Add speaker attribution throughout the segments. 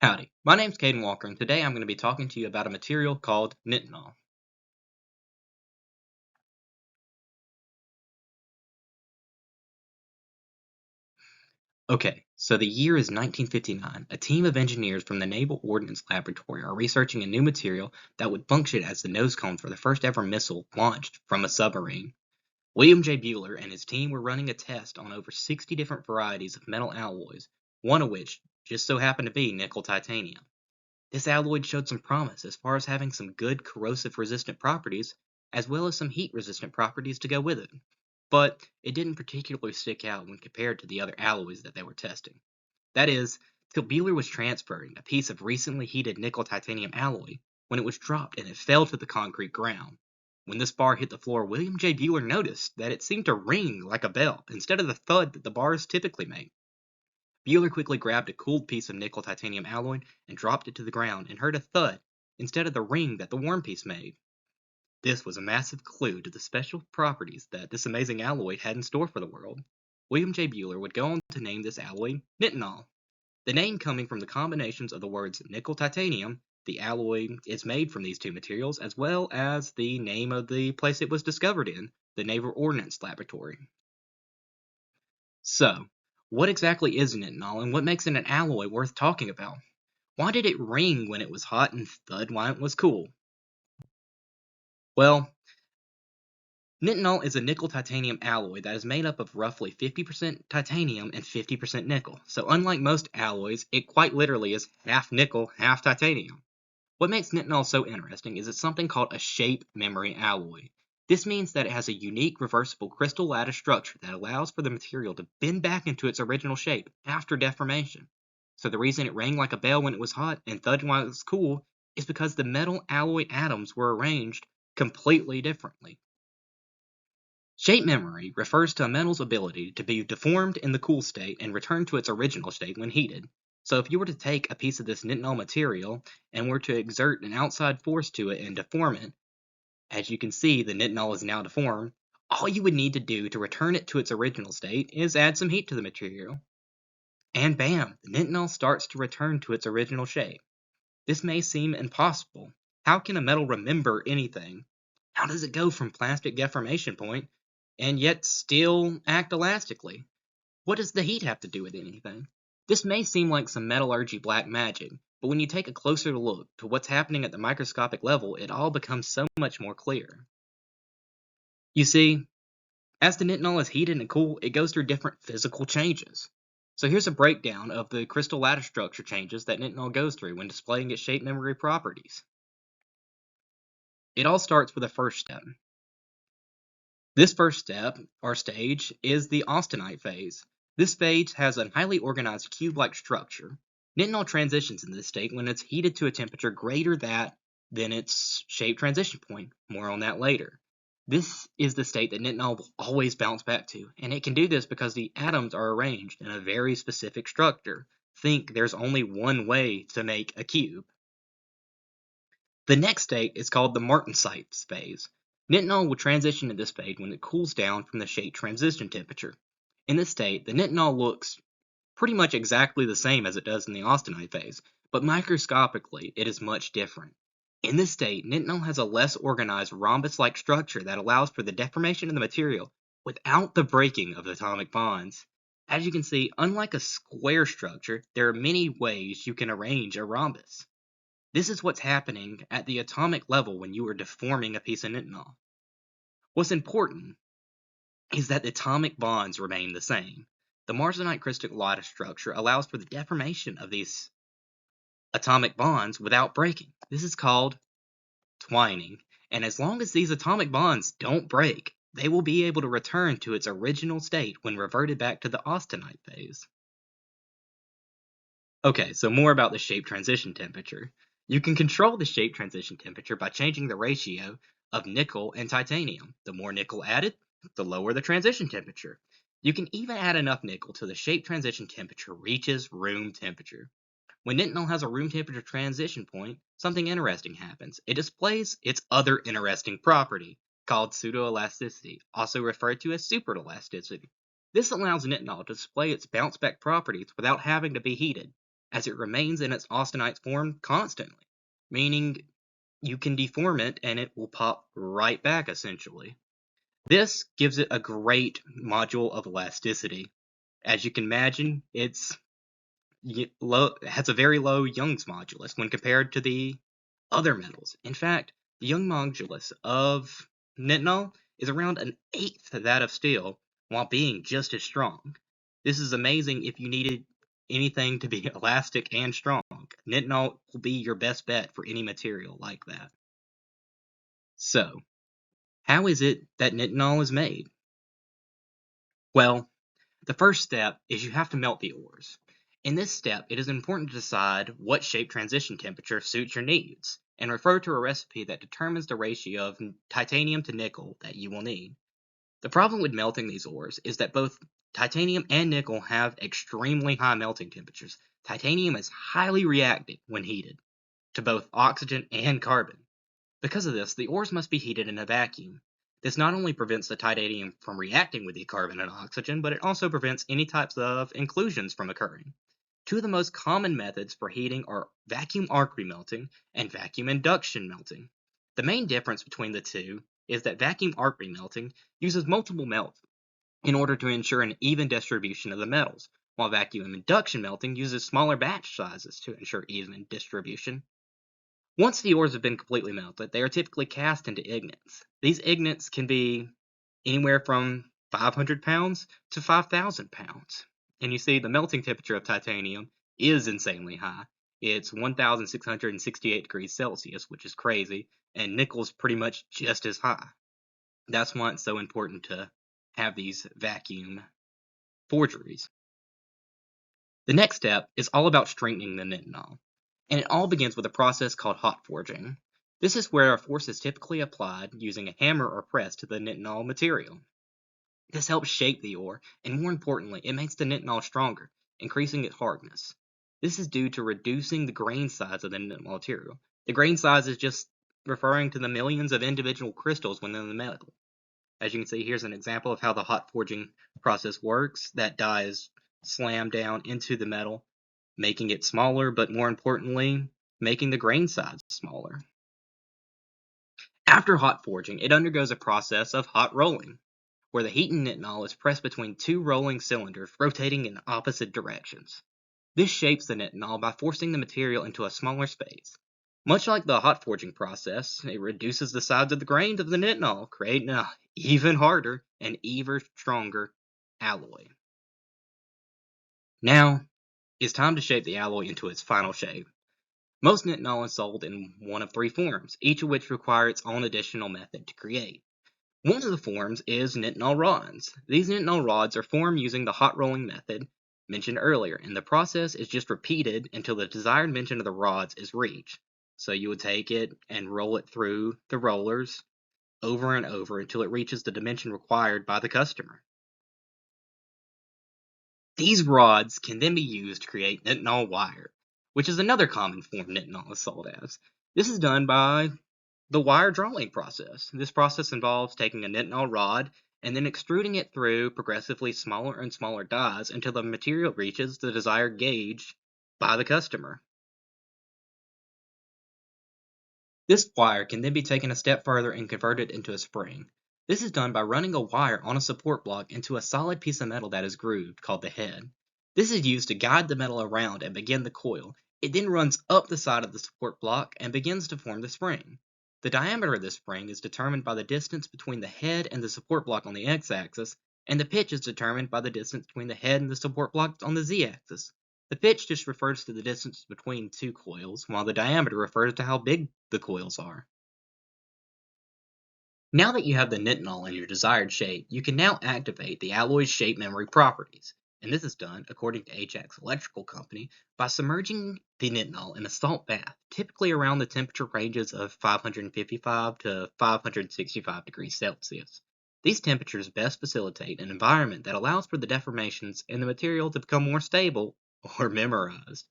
Speaker 1: Howdy, my name's Caden Walker, and today I'm going to be talking to you about a material called Nitinol. Okay, so the year is 1959. A team of engineers from the Naval Ordnance Laboratory are researching a new material that would function as the nose cone for the first ever missile launched from a submarine. William J. Bueller and his team were running a test on over 60 different varieties of metal alloys, one of which just so happened to be nickel titanium. This alloy showed some promise as far as having some good corrosive resistant properties, as well as some heat resistant properties to go with it. But it didn't particularly stick out when compared to the other alloys that they were testing. That is, till Bueller was transferring a piece of recently heated nickel titanium alloy when it was dropped and it fell to the concrete ground. When this bar hit the floor, William J. Bueller noticed that it seemed to ring like a bell instead of the thud that the bars typically make. Bueller quickly grabbed a cooled piece of nickel titanium alloy and dropped it to the ground and heard a thud instead of the ring that the warm piece made. This was a massive clue to the special properties that this amazing alloy had in store for the world. William J. Bueller would go on to name this alloy Nitinol, the name coming from the combinations of the words nickel titanium, the alloy is made from these two materials, as well as the name of the place it was discovered in, the Naval Ordnance Laboratory. So, what exactly is nitinol and what makes it an alloy worth talking about? Why did it ring when it was hot and thud when it was cool? Well, nitinol is a nickel titanium alloy that is made up of roughly 50% titanium and 50% nickel. So unlike most alloys, it quite literally is half nickel, half titanium. What makes nitinol so interesting is it's something called a shape memory alloy. This means that it has a unique reversible crystal lattice structure that allows for the material to bend back into its original shape after deformation. So the reason it rang like a bell when it was hot and thudded when it was cool is because the metal alloy atoms were arranged completely differently. Shape memory refers to a metal's ability to be deformed in the cool state and return to its original state when heated. So if you were to take a piece of this nitinol material and were to exert an outside force to it and deform it, as you can see the nitinol is now deformed, all you would need to do to return it to its original state is add some heat to the material. And bam, the nitinol starts to return to its original shape. This may seem impossible. How can a metal remember anything? How does it go from plastic deformation point and yet still act elastically? What does the heat have to do with anything? This may seem like some metallurgy black magic, but when you take a closer look to what's happening at the microscopic level, it all becomes so much more clear. You see, as the nitinol is heated and cooled, it goes through different physical changes. So here's a breakdown of the crystal lattice structure changes that nitinol goes through when displaying its shape memory properties. It all starts with the first step. This first step, or stage, is the austenite phase. This phase has a highly organized cube-like structure. Nitinol transitions into this state when it's heated to a temperature greater than its shape transition point. More on that later. This is the state that nitinol will always bounce back to, and it can do this because the atoms are arranged in a very specific structure. Think there's only one way to make a cube. The next state is called the martensite phase. Nitinol will transition to this phase when it cools down from the shape transition temperature. In this state, the nitinol looks pretty much exactly the same as it does in the austenite phase, but microscopically it is much different. In this state, nitinol has a less organized rhombus-like structure that allows for the deformation of the material without the breaking of atomic bonds. As you can see, unlike a square structure, there are many ways you can arrange a rhombus. This is what's happening at the atomic level when you are deforming a piece of nitinol. What's important is that the atomic bonds remain the same. The martenite crystal lattice structure allows for the deformation of these atomic bonds without breaking. This is called twining, and as long as these atomic bonds don't break, they will be able to return to its original state when reverted back to the austenite phase. Okay, so more about the shape transition temperature. You can control the shape transition temperature by changing the ratio of nickel and titanium. The more nickel added, the lower the transition temperature. You can even add enough nickel till the shape transition temperature reaches room temperature. When nitinol has a room temperature transition point, something interesting happens. It displays its other interesting property, called pseudoelasticity, also referred to as superelasticity. This allows nitinol to display its bounce back properties without having to be heated. as it remains in its austenite form constantly, meaning you can deform it and it will pop right back essentially. This gives it a great module of elasticity. As you can imagine, has a very low Young's modulus when compared to the other metals. In fact, the Young modulus of nitinol is around an eighth of that of steel, while being just as strong. This is amazing if you needed anything to be elastic and strong. Nitinol will be your best bet for any material like that. So, how is it that nitinol is made? Well, the first step is you have to melt the ores. In this step, it is important to decide what shape transition temperature suits your needs, and refer to a recipe that determines the ratio of titanium to nickel that you will need. The problem with melting these ores is that both titanium and nickel have extremely high melting temperatures. Titanium is highly reactive when heated to both oxygen and carbon. Because of this, the ores must be heated in a vacuum. This not only prevents the titanium from reacting with the carbon and oxygen, but it also prevents any types of inclusions from occurring. Two of the most common methods for heating are vacuum arc remelting and vacuum induction melting. The main difference between the two is that vacuum arc remelting uses multiple melts in order to ensure an even distribution of the metals, while vacuum induction melting uses smaller batch sizes to ensure even distribution. Once the ores have been completely melted, they are typically cast into ignits. These ignits can be anywhere from 500 pounds to 5,000 pounds. And you see, the melting temperature of titanium is insanely high. It's 1,668 degrees Celsius, which is crazy, and nickel's pretty much just as high. That's why it's so important to have these vacuum forgeries. The next step is all about strengthening the nitinol, and it all begins with a process called hot forging. This is where a force is typically applied using a hammer or press to the nitinol material. This helps shape the ore, and more importantly, it makes the nitinol stronger, increasing its hardness. This is due to reducing the grain size of the nitinol material. The grain size is just referring to the millions of individual crystals within the metal. As you can see, here's an example of how the hot forging process works. That die is slammed down into the metal, making it smaller, but more importantly, making the grain size smaller. After hot forging, it undergoes a process of hot rolling, where the heated nitinol is pressed between two rolling cylinders rotating in opposite directions. This shapes the nitinol by forcing the material into a smaller space. Much like the hot forging process, it reduces the size of the grains of the nitinol, creating an even harder and even stronger alloy. Now, it's time to shape the alloy into its final shape. Most nitinol is sold in one of three forms, each of which require its own additional method to create. One of the forms is nitinol rods. These nitinol rods are formed using the hot rolling method mentioned earlier, and the process is just repeated until the desired dimension of the rods is reached. So you would take it and roll it through the rollers over and over until it reaches the dimension required by the customer. These rods can then be used to create nitinol wire, which is another common form nitinol is sold as. This is done by the wire drawing process. This process involves taking a nitinol rod and then extruding it through progressively smaller and smaller dies until the material reaches the desired gauge by the customer. This wire can then be taken a step further and converted into a spring. This is done by running a wire on a support block into a solid piece of metal that is grooved, called the head. This is used to guide the metal around and begin the coil. It then runs up the side of the support block and begins to form the spring. The diameter of this spring is determined by the distance between the head and the support block on the x-axis, and the pitch is determined by the distance between the head and the support block on the z-axis. The pitch just refers to the distance between two coils, while the diameter refers to how big the coils are. Now that you have the nitinol in your desired shape, you can now activate the alloy's shape memory properties. And this is done, according to HX Electrical Company, by submerging the nitinol in a salt bath, typically around the temperature ranges of 555 to 565 degrees Celsius. These temperatures best facilitate an environment that allows for the deformations in the material to become more stable or memorized,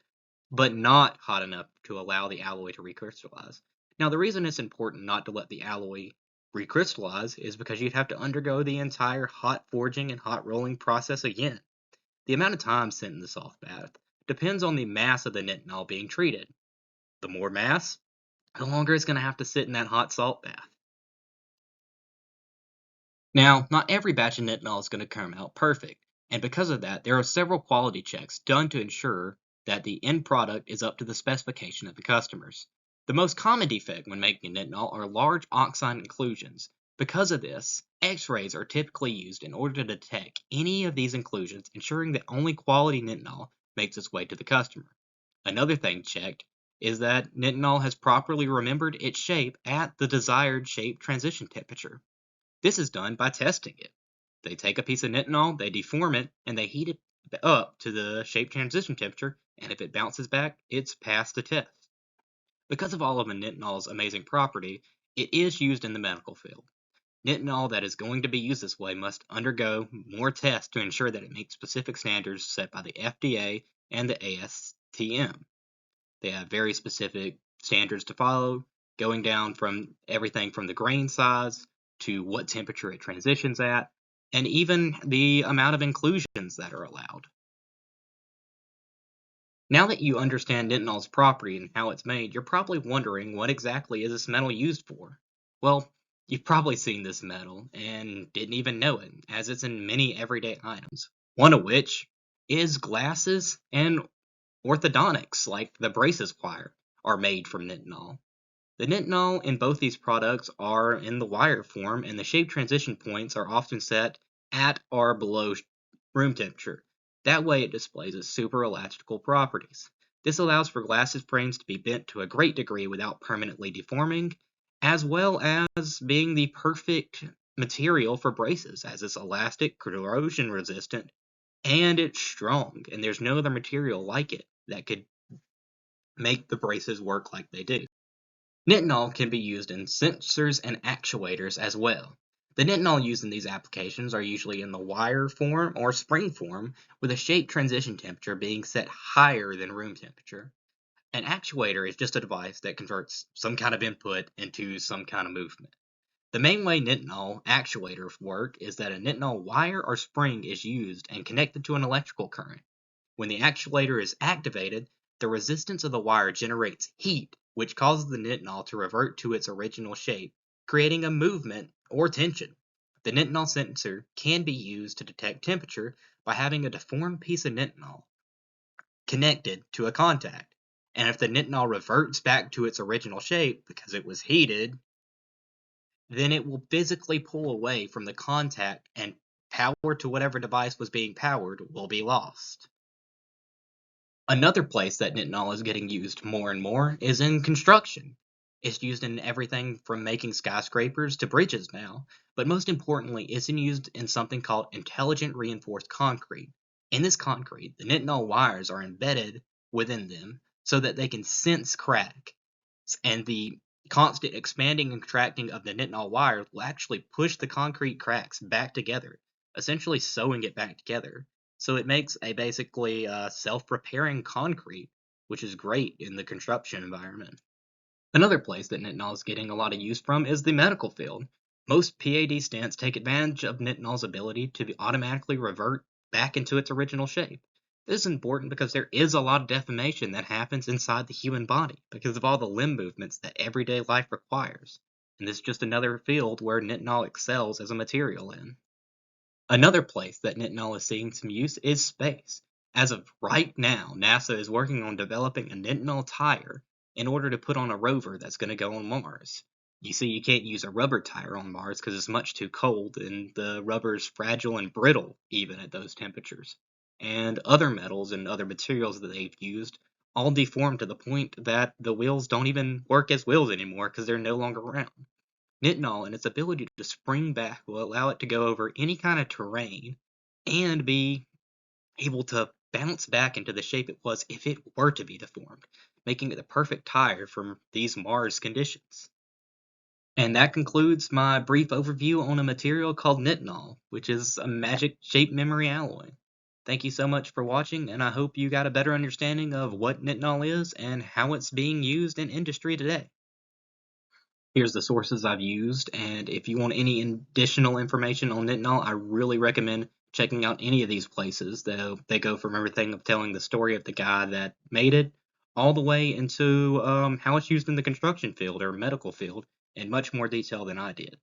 Speaker 1: but not hot enough to allow the alloy to recrystallize. Now, the reason it's important not to let the alloy recrystallize is because you'd have to undergo the entire hot forging and hot rolling process again. The amount of time spent in the salt bath depends on the mass of the nitinol being treated. The more mass, the longer it's going to have to sit in that hot salt bath. Now, not every batch of nitinol is going to come out perfect, and because of that, there are several quality checks done to ensure that the end product is up to the specification of the customers. The most common defect when making nitinol are large oxide inclusions. Because of this, X-rays are typically used in order to detect any of these inclusions, ensuring that only quality nitinol makes its way to the customer. Another thing checked is that nitinol has properly remembered its shape at the desired shape transition temperature. This is done by testing it. They take a piece of nitinol, they deform it, and they heat it up to the shape transition temperature, and if it bounces back, it's passed the test. Because of all of the nitinol's amazing property, it is used in the medical field. Nitinol that is going to be used this way must undergo more tests to ensure that it meets specific standards set by the FDA and the ASTM. They have very specific standards to follow, going down from everything from the grain size to what temperature it transitions at, and even the amount of inclusions that are allowed. Now that you understand nitinol's property and how it's made, you're probably wondering what exactly is this metal used for? Well, you've probably seen this metal and didn't even know it, as it's in many everyday items, one of which is glasses and orthodontics, like the braces wire, are made from nitinol. The nitinol in both these products are in the wire form, and the shape transition points are often set at or below room temperature. That way it displays its super elastic properties. This allows for glasses frames to be bent to a great degree without permanently deforming, as well as being the perfect material for braces, as it's elastic, corrosion resistant, and it's strong, and there's no other material like it that could make the braces work like they do. Nitinol can be used in sensors and actuators as well. The nitinol used in these applications are usually in the wire form or spring form, with a shape transition temperature being set higher than room temperature. An actuator is just a device that converts some kind of input into some kind of movement. The main way nitinol actuators work is that a nitinol wire or spring is used and connected to an electrical current. When the actuator is activated, the resistance of the wire generates heat, which causes the nitinol to revert to its original shape, creating a movement or tension. The nitinol sensor can be used to detect temperature by having a deformed piece of nitinol connected to a contact. And if the nitinol reverts back to its original shape because it was heated, then it will physically pull away from the contact and power to whatever device was being powered will be lost. Another place that nitinol is getting used more and more is in construction. It's used in everything from making skyscrapers to bridges now, but most importantly, it's used in something called intelligent reinforced concrete. In this concrete, the nitinol wires are embedded within them so that they can sense crack, and the constant expanding and contracting of the nitinol wire will actually push the concrete cracks back together, essentially sewing it back together. So it makes a basically self-repairing concrete, which is great in the construction environment. Another place that nitinol is getting a lot of use from is the medical field. Most PAD stents take advantage of nitinol's ability to automatically revert back into its original shape. This is important because there is a lot of deformation that happens inside the human body because of all the limb movements that everyday life requires. And this is just another field where nitinol excels as a material in. Another place that nitinol is seeing some use is space. As of right now, NASA is working on developing a nitinol tire in order to put on a rover that's going to go on Mars. You see, you can't use a rubber tire on Mars because it's much too cold, and the rubber's fragile and brittle even at those temperatures. And other metals and other materials that they've used all deform to the point that the wheels don't even work as wheels anymore because they're no longer round. Nitinol and its ability to spring back will allow it to go over any kind of terrain and be able to bounce back into the shape it was if it were to be deformed, making it the perfect tire for these Mars conditions. And that concludes my brief overview on a material called nitinol, which is a magic shape memory alloy. Thank you so much for watching, and I hope you got a better understanding of what nitinol is and how it's being used in industry today. Here's the sources I've used, and if you want any additional information on nitinol, I really recommend checking out any of these places. They go from everything of telling the story of the guy that made it, all the way into how it's used in the construction field or medical field in much more detail than I did.